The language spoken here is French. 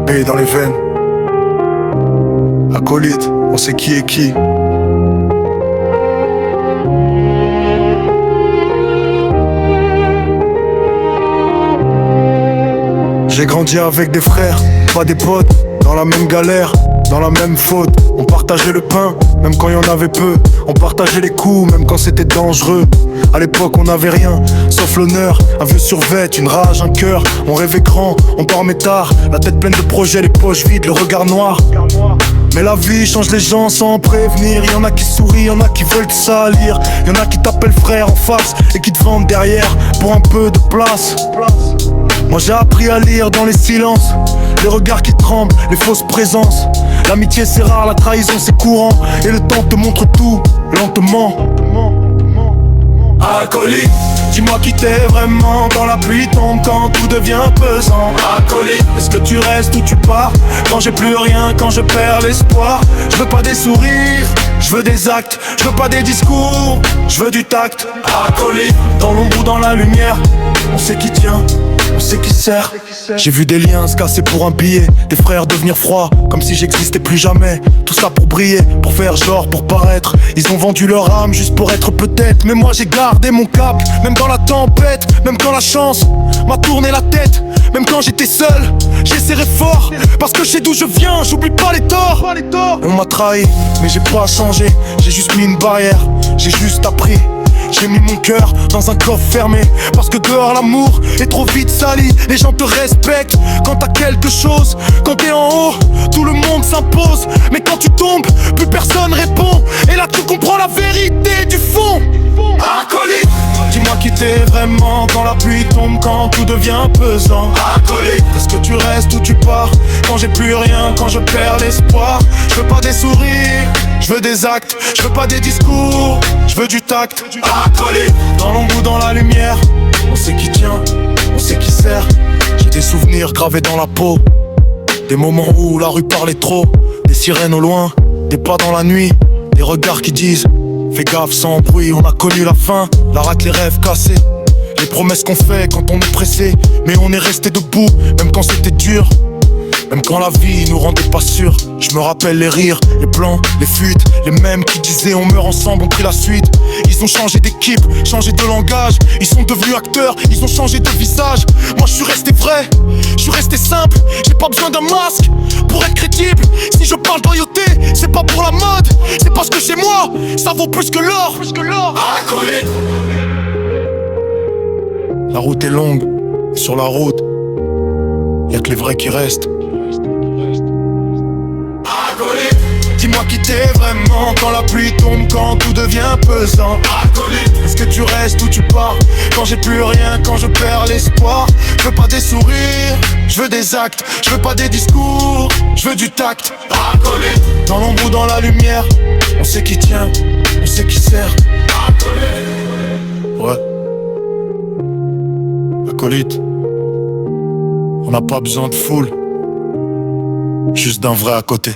B dans les veines. Acolyte, on sait qui est qui. J'ai grandi avec des frères, pas des potes. Dans la même galère, dans la même faute. On partageait le pain, même quand il y en avait peu. On partageait les coups, même quand c'était dangereux. À l'époque on n'avait rien, sauf l'honneur. Un vieux survêt, une rage, un cœur. On rêvait grand, on dormait tard. La tête pleine de projets, les poches vides, le regard noir. Mais la vie change les gens sans prévenir. Y'en a qui sourient, y'en a qui veulent te salir. Y'en a qui t'appellent frère en face et qui te vendent derrière pour un peu de place. Moi j'ai appris à lire dans les silences, les regards qui tremblent, les fausses présences. L'amitié c'est rare, la trahison c'est courant. Et le temps te montre tout, lentement. Acolyte, dis-moi qui t'es vraiment. Quand la pluie tombe, quand tout devient pesant. Acolyte, est-ce que tu restes ou tu pars? Quand j'ai plus rien, quand je perds l'espoir. Je veux pas des sourires, je veux des actes. Je veux pas des discours, je veux du tact. Acolyte, dans l'ombre ou dans la lumière, on sait qui tient, on sait qui sert. J'ai vu des liens se casser pour un billet, des frères devenir froids, comme si j'existais plus jamais. Tout ça pour briller, pour faire genre, pour paraître. Ils ont vendu leur âme juste pour être peut-être. Mais moi j'ai gardé mon cap, même dans la tempête. Même quand la chance m'a tourné la tête. Même quand j'étais seul, j'ai serré fort. Parce que je sais d'où je viens, j'oublie pas les torts. On m'a trahi, mais j'ai pas changé. J'ai juste mis une barrière, j'ai juste appris. J'ai mis mon cœur dans un coffre fermé. Parce que dehors l'amour est trop vite sali. Les gens te respectent quand t'as quelque chose. Quand t'es en haut, tout le monde s'impose. Mais quand tu tombes, plus personne répond. Et là tu comprends la vérité du fond. Acolyte, dis-moi qui t'es vraiment. Quand la pluie tombe, quand tout devient pesant. Acolyte, est-ce que tu restes ou tu pars? Quand j'ai plus rien, quand je perds l'espoir. Je veux pas des sourires, je veux des actes. Je veux pas des discours, je veux du tact. Acolyte, dans l'ombre ou dans la lumière, on sait qui tient, on sait qui sert. J'ai des souvenirs gravés dans la peau, des moments où la rue parlait trop. Des sirènes au loin, des pas dans la nuit, des regards qui disent fais gaffe sans bruit. On a connu la fin, la rate, les rêves cassés. Les promesses qu'on fait quand on est pressé. Mais on est resté debout, même quand c'était dur. Même quand la vie nous rendait pas sûrs. Je me rappelle les rires, les plans, les fuites. Les mêmes qui disaient on meurt ensemble, ont pris la suite. Ils ont changé d'équipe, changé de langage. Ils sont devenus acteurs, ils ont changé de visage. Moi je suis resté vrai, je suis resté simple. J'ai pas besoin d'un masque pour être crédible. Si je parle loyauté, c'est pas pour la mode. C'est parce que chez moi, ça vaut plus que l'or. Acolyte. La route est longue, et sur la route, y'a que les vrais qui restent. Dis-moi qui t'es vraiment. Quand la pluie tombe, quand tout devient pesant. Acolyte, est-ce que tu restes ou tu pars? Quand j'ai plus rien, quand je perds l'espoir. Je veux pas des sourires, je veux des actes. Je veux pas des discours, je veux du tact. Acolyte, dans l'ombre ou dans la lumière, on sait qui tient, on sait qui sert. Acolyte. Ouais. Acolyte, on n'a pas besoin de foule, juste d'un vrai à côté.